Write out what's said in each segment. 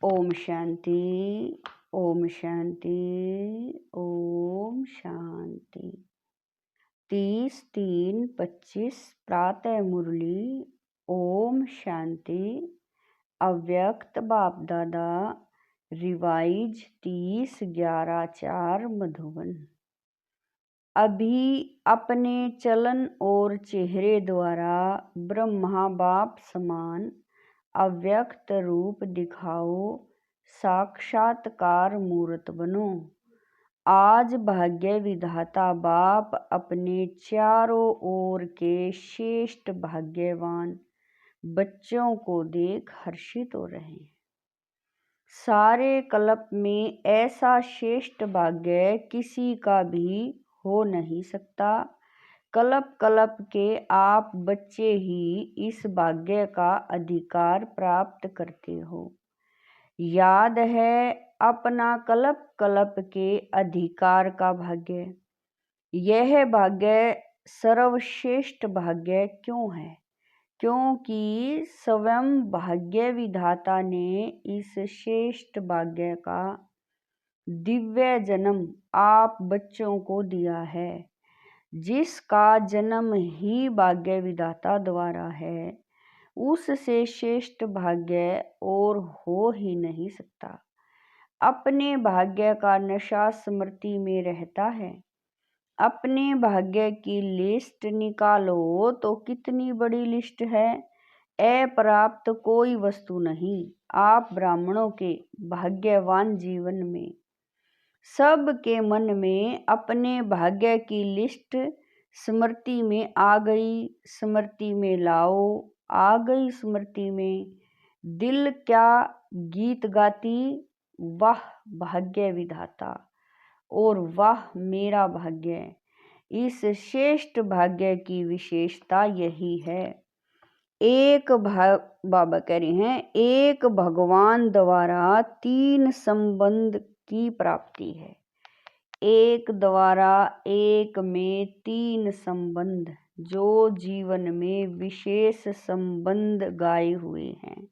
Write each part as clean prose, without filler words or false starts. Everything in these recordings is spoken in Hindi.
ओम शांति, ओम शांति, ओम शांति। 30-3-25 प्रातः मुरली। ओम शांति। अव्यक्त बाप दादा रिवाइज 30-11-4 मधुबन। अभी अपने चलन और चेहरे द्वारा ब्रह्मा बाप समान अव्यक्त रूप दिखाओ, साक्षात्कार मूर्त बनो। आज भाग्य विधाता बाप अपने चारों ओर के श्रेष्ठ भाग्यवान बच्चों को देख हर्षित हो रहे हैं। सारे कल्प में ऐसा श्रेष्ठ भाग्य किसी का भी हो नहीं सकता। कल्प कल्प के आप बच्चे ही इस भाग्य का अधिकार प्राप्त करते हो। याद है अपना कल्प कल्प के अधिकार का भाग्य। यह भाग्य सर्वश्रेष्ठ भाग्य क्यों है? क्योंकि स्वयं भाग्य विधाता ने इस श्रेष्ठ भाग्य का दिव्य जन्म आप बच्चों को दिया है। जिसका जन्म ही भाग्य विधाता द्वारा है, उससे श्रेष्ठ भाग्य और हो ही नहीं सकता। अपने भाग्य का नशा स्मृति में रहता है। अपने भाग्य की लिस्ट निकालो तो कितनी बड़ी लिस्ट है। अप्राप्त कोई वस्तु नहीं। आप ब्राह्मणों के भाग्यवान जीवन में सबके मन में अपने भाग्य की लिस्ट स्मृति में आ गई। स्मृति में लाओ। आ गई स्मृति में। दिल क्या गीत गाती, वाह भाग्य विधाता और वाह मेरा भाग्य। इस श्रेष्ठ भाग्य की विशेषता यही है। बाबा कह रहे हैं, एक भगवान द्वारा 3 संबंध की प्राप्ति है। एक द्वारा एक में 3 संबंध, जो जीवन में विशेष संबंध गाए हुए हैं।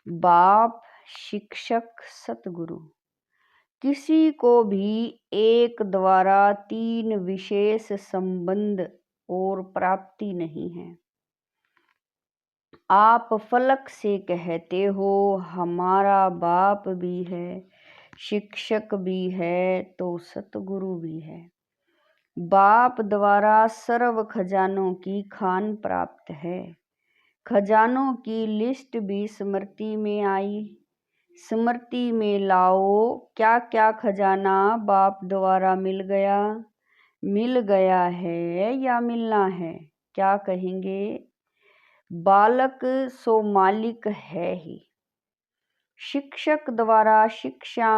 बाप, शिक्षक, सतगुरु। किसी को भी एक द्वारा 3 विशेष संबंध और प्राप्ति नहीं है। आप फलक से कहते हो हमारा बाप भी है, शिक्षक भी है, तो सतगुरु भी है। बाप द्वारा सर्व खजानों की खान प्राप्त है। खजानों की लिस्ट भी स्मृति में आई। स्मृति में लाओ क्या क्या खजाना बाप द्वारा मिल गया है या मिलना है। क्या कहेंगे? बालक सो मालिक है ही। शिक्षक द्वारा शिक्षा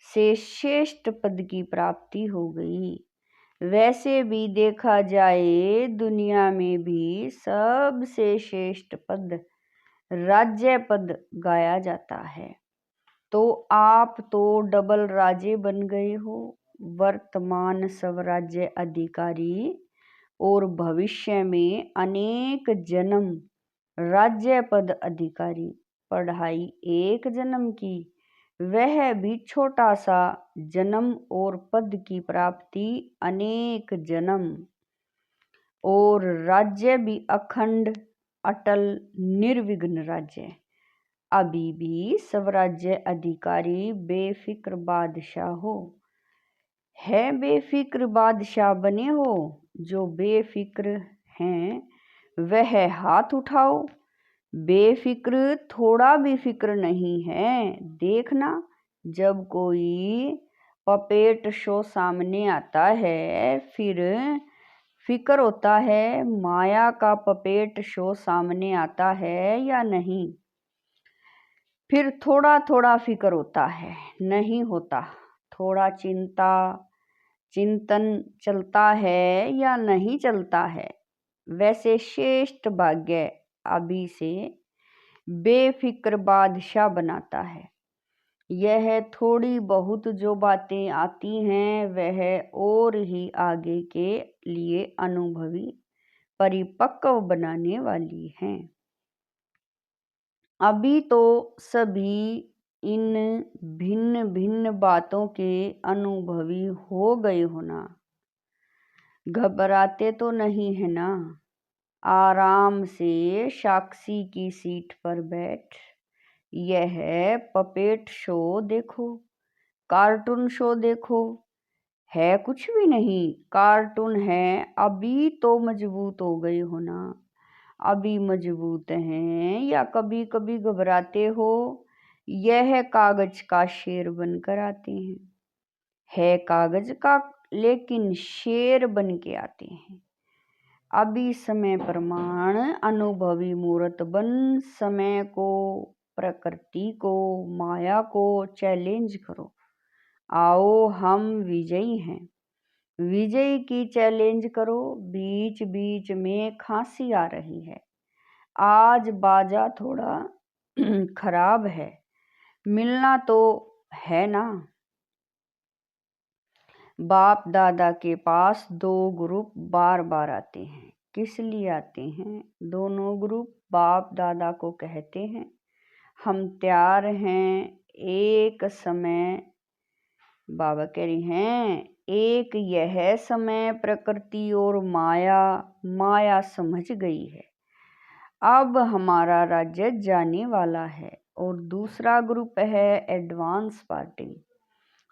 से श्रेष्ठ पद की प्राप्ति हो गई। वैसे भी देखा जाए दुनिया में भी सबसे श्रेष्ठ पद राज्य पद गाया जाता है। तो आप तो डबल राजे बन गए हो, वर्तमान स्वराज्य अधिकारी और भविष्य में अनेक जन्म राज्य पद अधिकारी। पढ़ाई एक जन्म की, वह भी छोटा सा जन्म और पद की प्राप्ति अनेक जन्म। और राज्य भी अखंड अटल निर्विघ्न राज्य। अभी भी स्वराज्य अधिकारी बेफिक्र बादशाह हो। है बेफिक्र बादशाह बने हो। जो बेफिक्र हैं वह हाथ उठाओ। बेफिक्र थोड़ा भी फिक्र नहीं है। देखना जब कोई पपेट शो सामने आता है फिर फिक्र होता है माया का पपेट शो सामने आता है या नहीं। फिर थोड़ा थोड़ा फिक्र होता है, नहीं होता। थोड़ा चिंतन चलता है या नहीं चलता है। वैसे श्रेष्ठ भाग्य अभी से बेफिक्र बादशाह बनाता है। यह थोड़ी बहुत जो बातें आती हैं वह और ही आगे के लिए अनुभवी परिपक्व बनाने वाली हैं। अभी तो सभी इन भिन्न भिन्न बातों के अनुभवी हो गए हो ना। घबराते तो नहीं है ना। आराम से साक्षी की सीट पर बैठ यह पपेट शो देखो, कार्टून शो देखो। है कुछ भी नहीं, कार्टून है। अभी तो मजबूत हो गए हो ना। अभी मजबूत हैं या कभी कभी घबराते हो। यह कागज का शेर बनकर आते हैं। है कागज का लेकिन शेर बन के आते हैं। अभी समय प्रमाण अनुभवी मूर्त बन समय को, प्रकृति को, माया को चैलेंज करो। आओ हम विजयी हैं। विजय की चैलेंज करो। बीच बीच में खांसी आ रही है। आज बाजा थोड़ा खराब है। मिलना तो है ना। बाप दादा के पास दो ग्रुप बार बार आते हैं। किस लिए आते हैं? दोनों ग्रुप बाप दादा को कहते हैं, हम तैयार हैं। एक समय बाबा कह रही हैं, एक यह समय प्रकृति और माया, माया समझ गई है। अब हमारा राज्य जाने वाला है। और दूसरा ग्रुप है एडवांस पार्टी।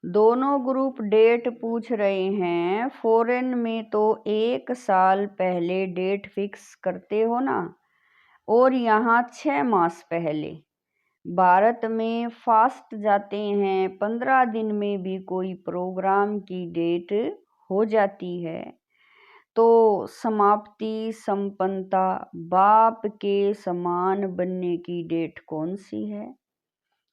दोनों ग्रुप डेट पूछ रहे हैं। फॉरेन में तो 1 साल पहले डेट फिक्स करते हो ना, और यहाँ 6 मास पहले। भारत में फास्ट जाते हैं। 15 दिन में भी कोई प्रोग्राम की डेट हो जाती है। तो समाप्ति, संपन्नता, बाप के समान बनने की डेट कौन सी है?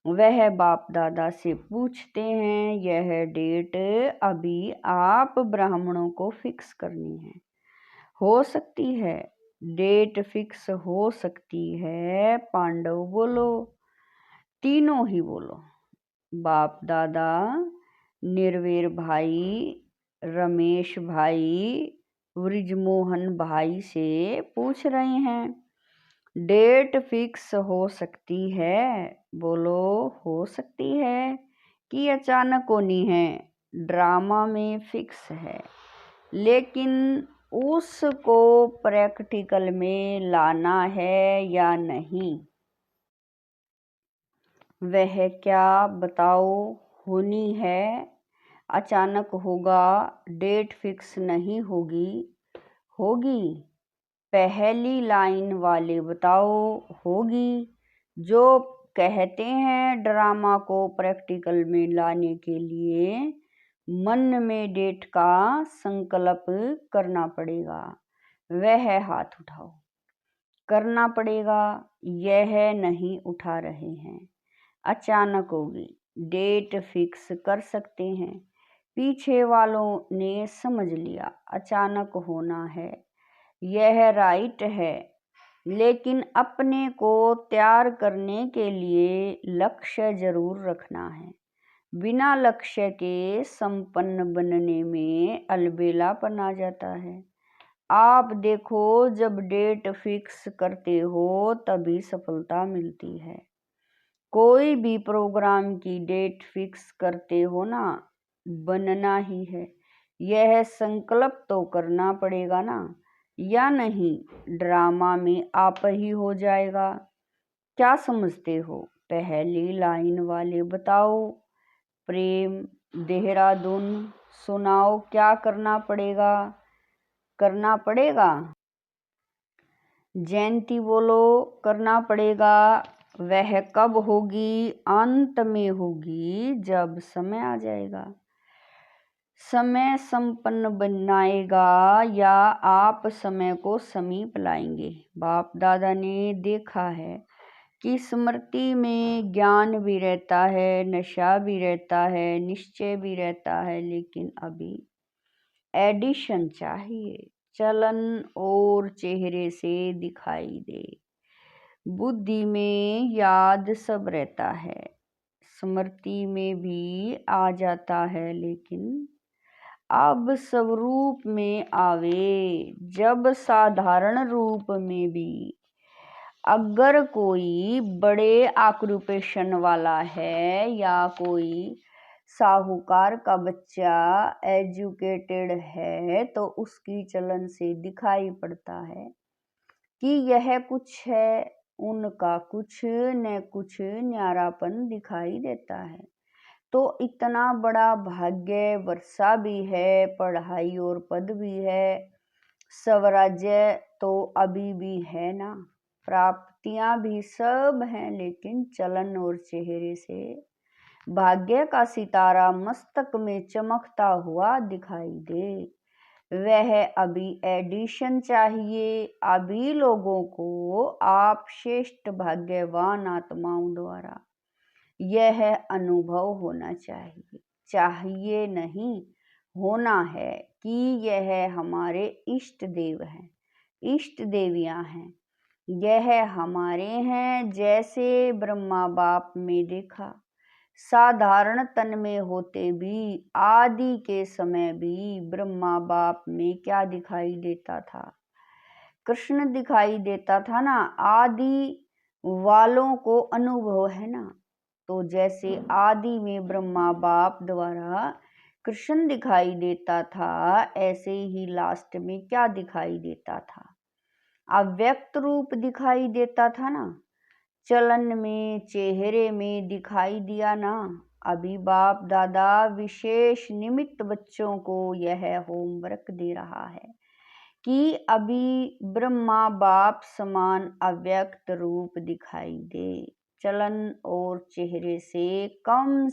वह बाप दादा से पूछते हैं। यह डेट अभी आप ब्राह्मणों को फिक्स करनी है। हो सकती है डेट फिक्स हो सकती है। पांडव बोलो, तीनों ही बोलो। बाप दादा, निर्वेर भाई, रमेश भाई, ब्रिजमोहन भाई से पूछ रहे हैं, डेट फिक्स हो सकती है? बोलो, हो सकती है कि अचानक होनी है? ड्रामा में फिक्स है, लेकिन उसको प्रैक्टिकल में लाना है या नहीं? वह क्या बताओ? होनी है। अचानक होगा, डेट फिक्स नहीं होगी। होगी। पहली लाइन वाले बताओ। होगी। जो कहते हैं ड्रामा को प्रैक्टिकल में लाने के लिए मन में डेट का संकल्प करना पड़ेगा। वह हाथ उठाओ। करना पड़ेगा। यह नहीं उठा रहे हैं। अचानक होगी, डेट फिक्स कर सकते हैं। पीछे वालों ने समझ लिया अचानक होना है। यह राइट है, लेकिन अपने को तैयार करने के लिए लक्ष्य जरूर रखना है। बिना लक्ष्य के संपन्न बनने में अलबेलापन आ जाता है। आप देखो, जब डेट फिक्स करते हो तभी सफलता मिलती है। कोई भी प्रोग्राम की डेट फिक्स करते हो ना, बनना ही है। यह संकल्प तो करना पड़ेगा ना, या नहीं ड्रामा में आप ही हो जाएगा। क्या समझते हो? पहली लाइन वाले बताओ। प्रेम, देहरादून, सुनाओ क्या करना पड़ेगा? करना पड़ेगा। जयंती बोलो, करना पड़ेगा। वह कब होगी? अंत में होगी, जब समय आ जाएगा। समय संपन्न बनाएगा या आप समय को समीप लाएंगे? बाप दादा ने देखा है कि स्मृति में ज्ञान भी रहता है, नशा भी रहता है, निश्चय भी रहता है, लेकिन अभी एडिशन चाहिए। चलन और चेहरे से दिखाई दे। बुद्धि में याद सब रहता है, स्मृति में भी आ जाता है, लेकिन अब सब रूप में आवे। जब साधारण रूप में भी अगर कोई बड़े ऑक्यूपेशन वाला है या कोई साहूकार का बच्चा एजुकेटेड है तो उसकी चलन से दिखाई पड़ता है कि यह कुछ है, उनका कुछ न कुछ न्यारापन दिखाई देता है। तो इतना बड़ा भाग्य, वर्षा भी है, पढ़ाई और पद भी है, स्वराज्य तो अभी भी है ना, प्राप्तियां भी सब हैं, लेकिन चलन और चेहरे से भाग्य का सितारा मस्तक में चमकता हुआ दिखाई दे। वह अभी एडिशन चाहिए। अभी लोगों को आप श्रेष्ठ भाग्यवान आत्माओं द्वारा यह अनुभव होना चाहिए, चाहिए नहीं, होना है कि यह हमारे इष्ट देव हैं, इष्ट देवियां हैं, यह हमारे हैं। जैसे ब्रह्मा बाप में देखा, साधारण तन में होते भी, आदि के समय भी ब्रह्मा बाप में क्या दिखाई देता था? कृष्ण दिखाई देता था ना। आदि वालों को अनुभव है ना। तो जैसे आदि में ब्रह्मा बाप द्वारा कृष्ण दिखाई देता था, ऐसे ही लास्ट में क्या दिखाई देता था? अव्यक्त रूप दिखाई देता था ना, चलन में, चेहरे में दिखाई दिया ना। अभी बाप दादा विशेष निमित्त बच्चों को यह होमवर्क दे रहा है कि अभी ब्रह्मा बाप समान अव्यक्त रूप दिखाई दे। चलन और चेहरे से कम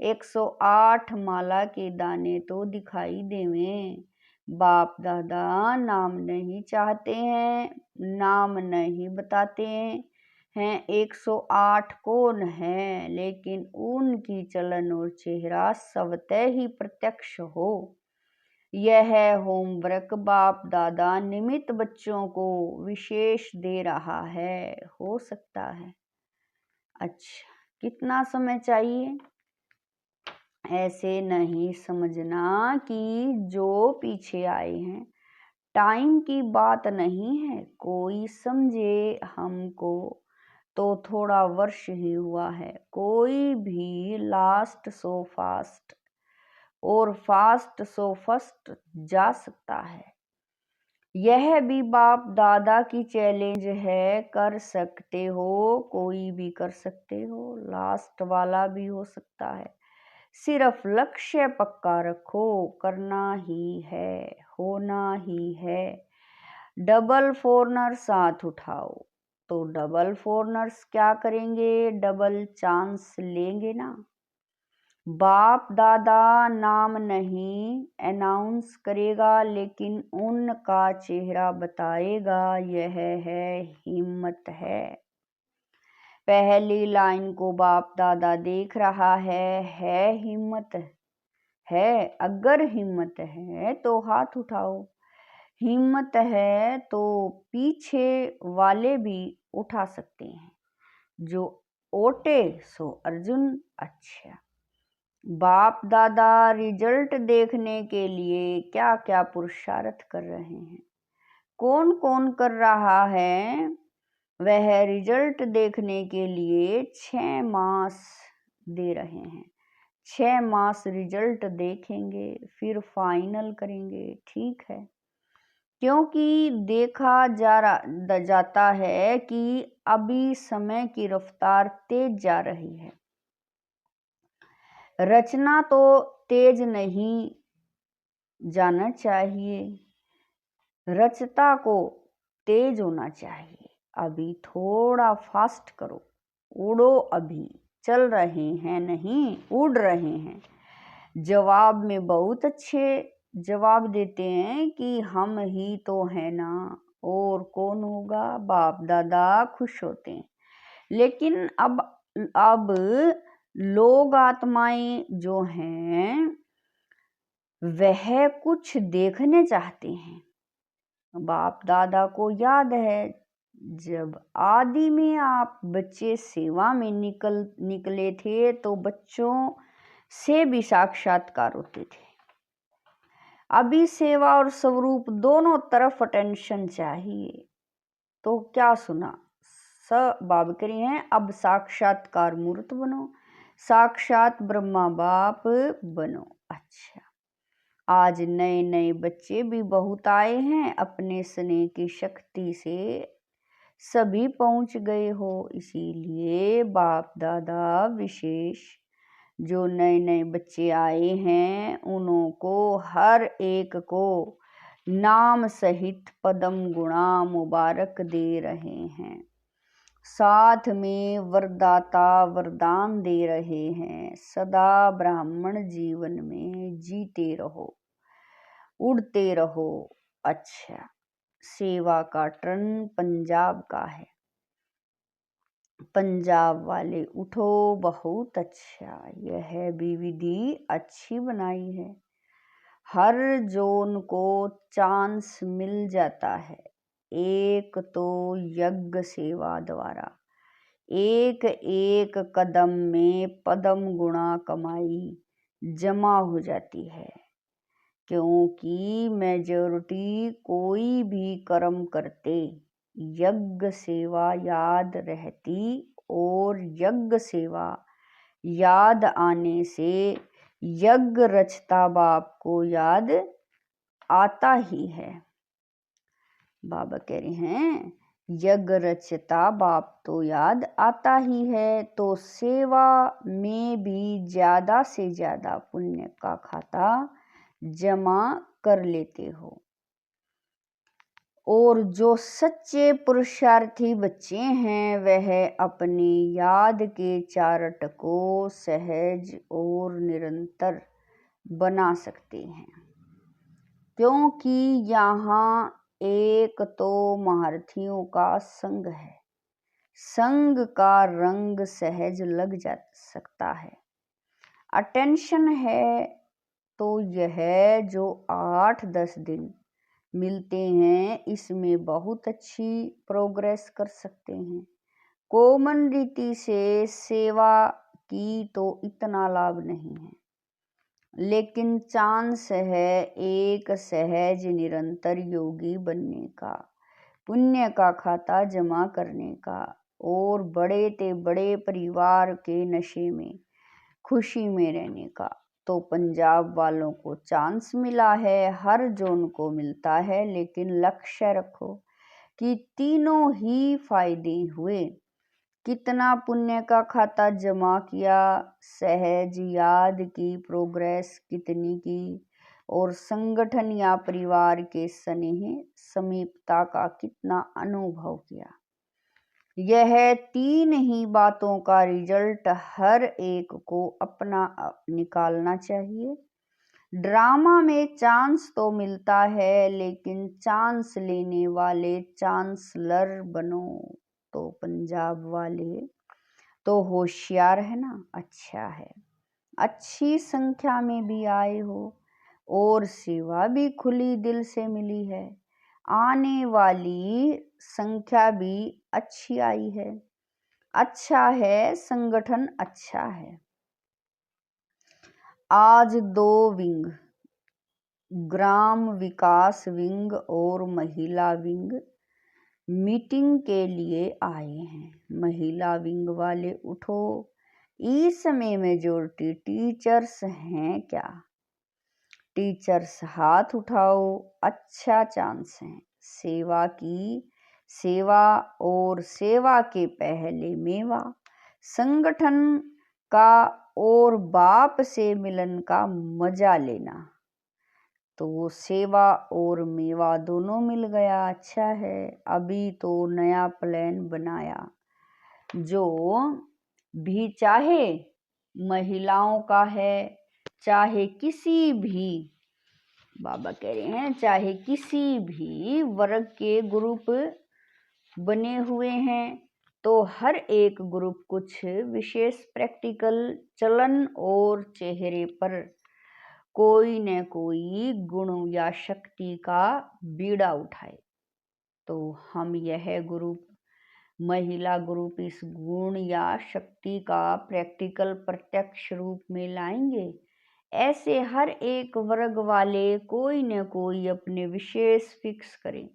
108 माला के दाने तो दिखाई देवें। बाप दादा नाम नहीं चाहते हैं, नाम नहीं बताते हैं 108 कौन है, लेकिन उनकी चलन और चेहरा स्वतः ही प्रत्यक्ष हो। यह होमवर्क बाप दादा निमित्त बच्चों को विशेष दे रहा है। हो सकता है। अच्छा, कितना समय चाहिए? ऐसे नहीं समझना कि जो पीछे आए हैं, टाइम की बात नहीं है। कोई समझे हमको तो थोड़ा वर्ष ही हुआ है, कोई भी लास्ट सो फास्ट और फास्ट सो फर्स्ट जा सकता है। यह भी बाप दादा की चैलेंज है, कर सकते हो, कोई भी कर सकते हो, लास्ट वाला भी हो सकता है। सिर्फ लक्ष्य पक्का रखो, करना ही है, होना ही है। डबल फोरनर साथ उठाओ, तो डबल फोरनर्स क्या करेंगे? डबल चांस लेंगे ना। बाप दादा नाम नहीं अनाउंस करेगा, लेकिन उनका चेहरा बताएगा, यह है हिम्मत है। पहली लाइन को बाप दादा देख रहा है हिम्मत है। अगर हिम्मत है तो हाथ उठाओ, हिम्मत है तो पीछे वाले भी उठा सकते हैं। जो ओटे सो अर्जुन। अच्छा, बाप दादा रिजल्ट देखने के लिए क्या क्या पुरुषार्थ कर रहे हैं? कौन कौन कर रहा है? वह रिजल्ट देखने के लिए 6 मास दे रहे हैं। 6 मास रिजल्ट देखेंगे, फिर फाइनल करेंगे। ठीक है, क्योंकि देखा जाता है कि अभी समय की रफ्तार तेज जा रही है। रचना तो तेज नहीं जाना चाहिए, रचता को तेज होना चाहिए। अभी थोड़ा फास्ट करो, उड़ो, अभी चल रहे हैं नहीं उड़ रहे हैं। जवाब में बहुत अच्छे जवाब देते हैं कि हम ही तो हैं ना, और कौन होगा? बाप दादा खुश होते हैं। लेकिन अब लोग आत्माएं जो हैं वह कुछ देखने चाहते हैं। बाप दादा को याद है, जब आदि में आप बच्चे सेवा में निकले थे तो बच्चों से भी साक्षात्कार होते थे। अभी सेवा और स्वरूप दोनों तरफ अटेंशन चाहिए। तो क्या सुना? स बाब कह रही हैं अब साक्षात्कार मूर्त बनो, साक्षात ब्रह्मा बाप बनो। अच्छा, आज नए नए बच्चे भी बहुत आए हैं, अपने स्नेह की शक्ति से सभी पहुंच गए हो, इसीलिए बाप दादा विशेष जो नए नए बच्चे आए हैं उन्हों को हर एक को नाम सहित पदम गुणा मुबारक दे रहे हैं, साथ में वरदाता वरदान दे रहे हैं। सदा ब्राह्मण जीवन में जीते रहो, उड़ते रहो। अच्छा, सेवा का टर्न पंजाब का है। पंजाब वाले उठो, बहुत अच्छा, यह भी विधि अच्छी बनाई है। हर जोन को चांस मिल जाता है। एक तो यज्ञ सेवा द्वारा एक एक कदम में पदम गुणा कमाई जमा हो जाती है, क्योंकि मेजॉरिटी कोई भी कर्म करते यज्ञ सेवा याद रहती, और यज्ञ सेवा याद आने से यज्ञ रचता बाप को याद आता ही है। बाबा कह रहे हैं यज्ञ रचता बाप तो याद आता ही है, तो सेवा में भी ज्यादा से ज्यादा पुण्य का खाता जमा कर लेते हो। और जो सच्चे पुरुषार्थी बच्चे हैं वह अपनी याद के चार्ट को सहज और निरंतर बना सकते हैं, क्योंकि यहाँ एक तो महारथियों का संग है, संग का रंग सहज लग जा सकता है। अटेंशन है तो यह जो 8-10 दिन मिलते हैं इसमें बहुत अच्छी प्रोग्रेस कर सकते हैं। कॉमन रीति से सेवा की तो इतना लाभ नहीं है, लेकिन चांस है एक सहज निरंतर योगी बनने का, पुण्य का खाता जमा करने का, और बड़े ते बड़े परिवार के नशे में खुशी में रहने का। तो पंजाब वालों को चांस मिला है, हर जोन को मिलता है, लेकिन लक्ष्य रखो कि तीनों ही फायदे हुए। कितना पुण्य का खाता जमा किया, सहज याद की प्रोग्रेस कितनी की, और संगठन या परिवार के स्नेह समीपता का कितना अनुभव किया। यह तीन ही बातों का रिजल्ट हर एक को अपना निकालना चाहिए। ड्रामा में चांस तो मिलता है, लेकिन चांस लेने वाले चांसलर बनो। तो पंजाब वाले तो होशियार है ना, अच्छा है, अच्छी संख्या में भी आए हो और सेवा भी खुली दिल से मिली है, आने वाली संख्या भी अच्छी आई है, अच्छा है, संगठन अच्छा है। आज 2 विंग, ग्राम विकास विंग और महिला विंग मीटिंग के लिए आए हैं। महिला विंग वाले उठो, इस समय मेजॉरिटी टीचर्स हैं क्या? टीचर्स हाथ उठाओ, अच्छा चांस है सेवा की, सेवा और सेवा के पहले मेवा, संगठन का और बाप से मिलन का मजा लेना। तो सेवा और मेवा दोनों मिल गया, अच्छा है। अभी तो नया प्लान बनाया, जो भी चाहे महिलाओं का है चाहे किसी भी, बाबा कह रहे हैं चाहे किसी भी वर्ग के ग्रुप बने हुए हैं, तो हर एक ग्रुप कुछ विशेष प्रैक्टिकल चलन और चेहरे पर कोई न कोई गुण या शक्ति का बीड़ा उठाए। तो हम यह ग्रुप, महिला ग्रुप, इस गुण या शक्ति का प्रैक्टिकल प्रत्यक्ष रूप में लाएंगे। ऐसे हर एक वर्ग वाले कोई न कोई अपने विशेष फिक्स करें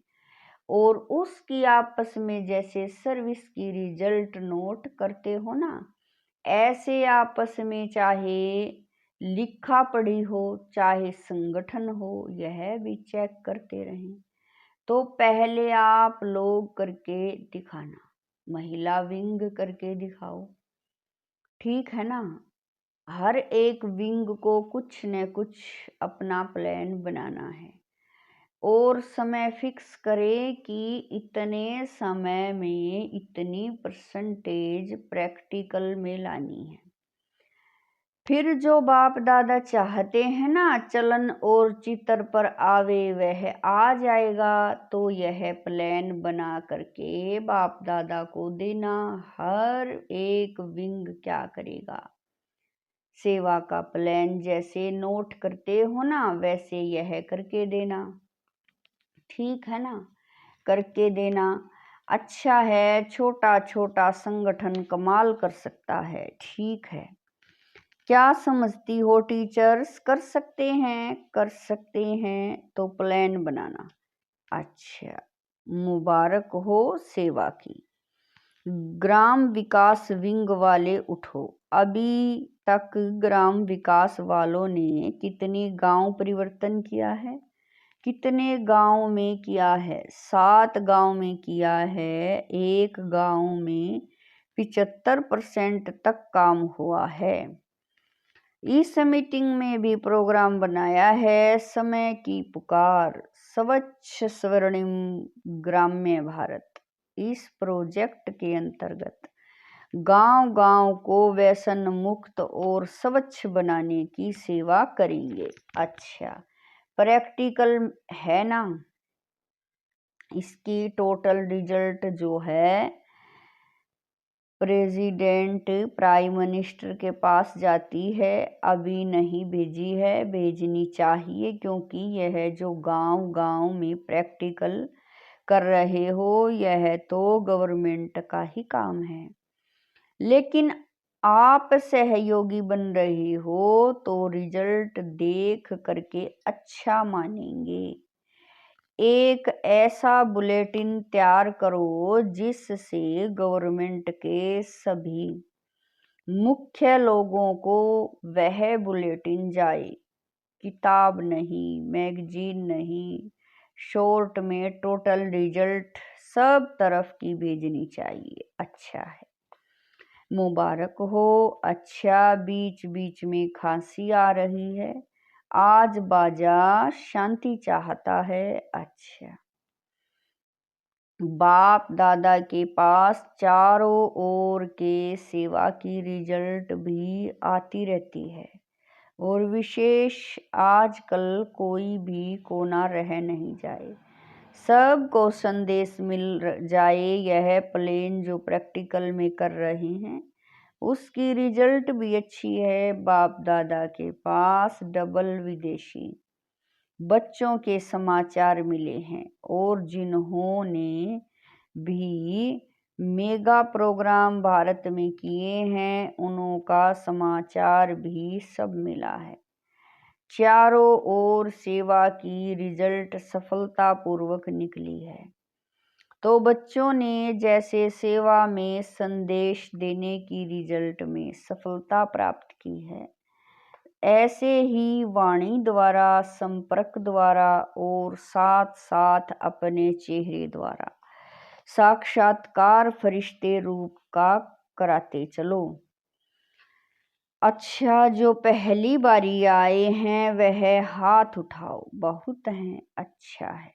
और उसकी आपस में जैसे सर्विस की रिजल्ट नोट करते हो ना, ऐसे आपस में चाहे लिखा पढ़ी हो चाहे संगठन हो, यह भी चेक करते रहें। तो पहले आप लोग करके दिखाना, महिला विंग करके दिखाओ, ठीक है ना। हर एक विंग को कुछ न कुछ अपना प्लान बनाना है और समय फिक्स करें कि इतने समय में इतनी परसेंटेज प्रैक्टिकल में लानी है। फिर जो बाप दादा चाहते हैं ना चलन और चित्र पर आवे वह आ जाएगा। तो यह प्लान बना करके बाप दादा को देना। हर एक विंग क्या करेगा, सेवा का प्लान जैसे नोट करते हो ना वैसे यह करके देना, ठीक है ना, करके देना। अच्छा है, छोटा छोटा संगठन कमाल कर सकता है, ठीक है। क्या समझती हो टीचर्स, कर सकते हैं? कर सकते हैं तो प्लान बनाना। अच्छा, मुबारक हो सेवा की। ग्राम विकास विंग वाले उठो। अभी तक ग्राम विकास वालों ने कितने गांव परिवर्तन किया है? कितने गांव में किया है? 7 गांव में किया है। एक गांव में 75% तक काम हुआ है। इस मीटिंग में भी प्रोग्राम बनाया है, समय की पुकार, स्वच्छ स्वर्णिम ग्राम्य भारत। इस प्रोजेक्ट के अंतर्गत गांव-गांव को व्यसन मुक्त और स्वच्छ बनाने की सेवा करेंगे। अच्छा, प्रैक्टिकल है ना। इसकी टोटल रिजल्ट जो है प्रेसिडेंट प्राइम मिनिस्टर के पास जाती है। अभी नहीं भेजी है, भेजनी चाहिए, क्योंकि यह जो गांव-गांव में प्रैक्टिकल कर रहे हो यह तो गवर्नमेंट का ही काम है। लेकिन आप सहयोगी बन रहे हो तो रिजल्ट देख करके अच्छा मानेंगे। एक ऐसा बुलेटिन तैयार करो जिससे गवर्नमेंट के सभी मुख्य लोगों को वह बुलेटिन जाए। किताब नहीं, मैगजीन नहीं, शॉर्ट में टोटल रिजल्ट सब तरफ की भेजनी चाहिए। अच्छा है, मुबारक हो। अच्छा, बीच बीच में खांसी आ रही है, आज बाजा शांति चाहता है। अच्छा, बाप दादा के पास चारों ओर के सेवा की रिजल्ट भी आती रहती है और विशेष आजकल कोई भी कोना रह नहीं जाए, सबको संदेश मिल जाए। यह प्लेन जो प्रैक्टिकल में कर रहे हैं उसकी रिजल्ट भी अच्छी है। बाप दादा के पास डबल विदेशी बच्चों के समाचार मिले हैं और जिन्होंने भी मेगा प्रोग्राम भारत में किए हैं उनका समाचार भी सब मिला है। चारों ओर सेवा की रिजल्ट सफलतापूर्वक निकली है। तो बच्चों ने जैसे सेवा में संदेश देने की रिजल्ट में सफलता प्राप्त की है, ऐसे ही वाणी द्वारा, संपर्क द्वारा और साथ साथ अपने चेहरे द्वारा साक्षात्कार फरिश्ते रूप का कराते चलो। अच्छा, जो पहली बारी आए हैं वह हाथ उठाओ, बहुत हैं। अच्छा है,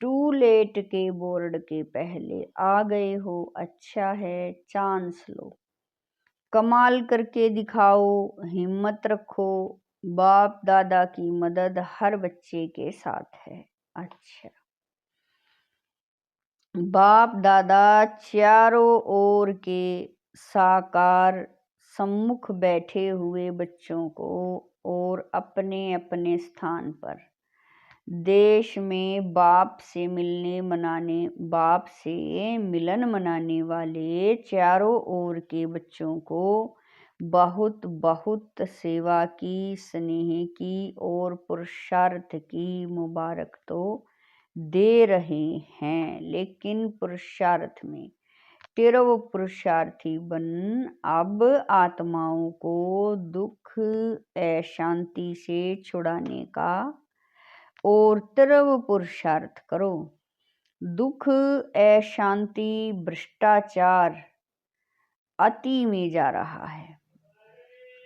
टू लेट के बोर्ड के पहले आ गए हो, अच्छा है, चांस लो, कमाल करके दिखाओ, हिम्मत रखो, बाप दादा की मदद हर बच्चे के साथ है। अच्छा, बाप दादा चारों ओर के साकार सम्मुख बैठे हुए बच्चों को और अपने अपने स्थान पर देश में बाप से मिलन मनाने वाले चारों ओर के बच्चों को बहुत बहुत सेवा की, स्नेह की और पुरुषार्थ की मुबारक तो दे रहे हैं, लेकिन पुरुषार्थ में तिरव पुरुषार्थी बन अब आत्माओं को दुख अशांति से छुड़ाने का और तिरव पुरुषार्थ करो। दुख अशांति भ्रष्टाचार अति में जा रहा है।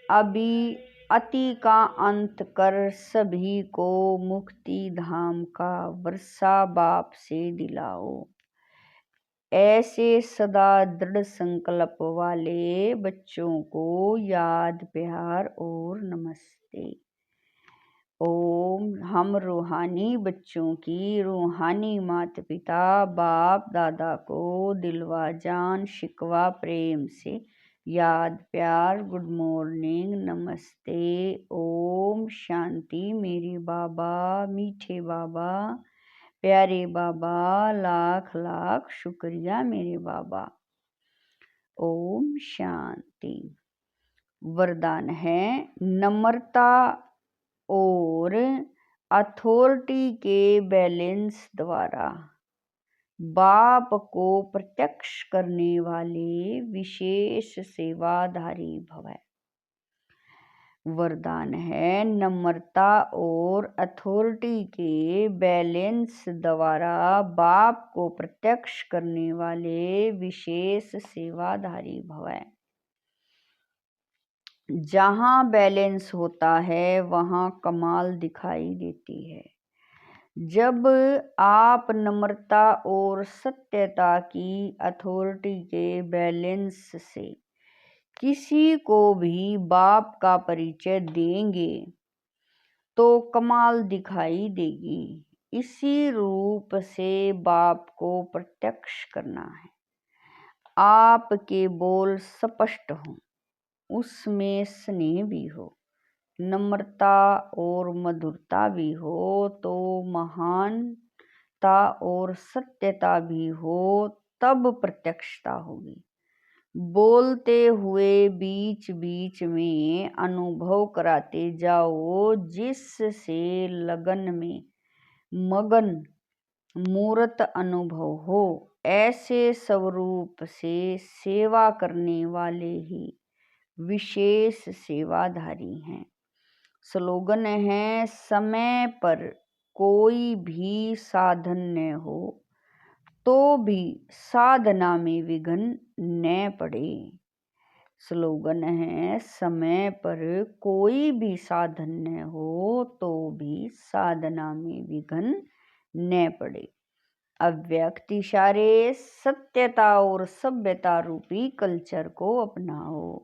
अभी अति का अंत कर सभी को मुक्ति धाम का वर्षा बाप से दिलाओ। ऐसे सदा दृढ़ संकल्प वाले बच्चों को याद, प्यार और नमस्ते। ओम। हम रूहानी बच्चों की रूहानी माता पिता बाप दादा को दिलवा जान शिकवा प्रेम से याद, प्यार, गुड मॉर्निंग, नमस्ते, ओम शांति। मेरे बाबा, मीठे बाबा, प्यारे बाबा, लाख लाख शुक्रिया मेरे बाबा। ओम शांति। वरदान है नम्रता और अथॉरिटी के बैलेंस द्वारा बाप को प्रत्यक्ष करने वाले विशेष सेवाधारी भव। वरदान है नम्रता और अथॉरिटी के बैलेंस द्वारा बाप को प्रत्यक्ष करने वाले विशेष सेवाधारी भव। जहाँ बैलेंस होता है वहाँ कमाल दिखाई देती है। जब आप नम्रता और सत्यता की अथॉरिटी के बैलेंस से किसी को भी बाप का परिचय देंगे तो कमाल दिखाई देगी। इसी रूप से बाप को प्रत्यक्ष करना है। आपके बोल स्पष्ट हों, उसमें स्नेह भी हो, नम्रता और मधुरता भी हो, तो महानता और सत्यता भी हो, तब प्रत्यक्षता होगी। बोलते हुए बीच बीच में अनुभव कराते जाओ, जिससे लगन में मगन मूर्त अनुभव हो। ऐसे स्वरूप से सेवा करने वाले ही विशेष सेवाधारी हैं। स्लोगन है समय पर कोई भी साधन न हो तो भी साधना में विघ्न न पड़े। स्लोगन है समय पर कोई भी साधन न हो तो भी साधना में विघ्न न पड़े। अव्यक्त इशारे सत्यता और सभ्यता रूपी कल्चर को अपनाओ।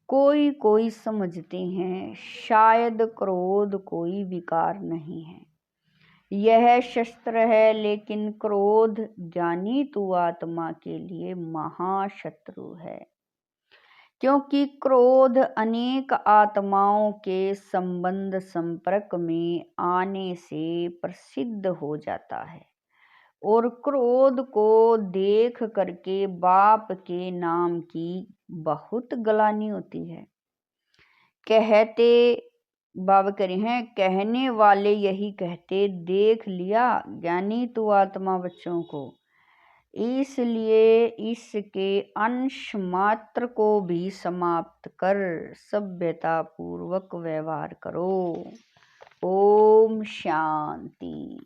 कोई समझते हैं शायद क्रोध कोई विकार नहीं है, यह शस्त्र है, लेकिन क्रोध ज्ञानी तू आत्मा के लिए महाशत्रु है, क्योंकि क्रोध अनेक आत्माओं के संबंध संपर्क में आने से प्रसिद्ध हो जाता है और क्रोध को देख करके बाप के नाम की बहुत गलानी होती है। कहते बाबा करे हैं, कहने वाले यही कहते, देख लिया ज्ञानी तू आत्मा बच्चों को, इसलिए इसके अंश मात्र को भी समाप्त कर सभ्यता पूर्वक व्यवहार करो। ओम शांति।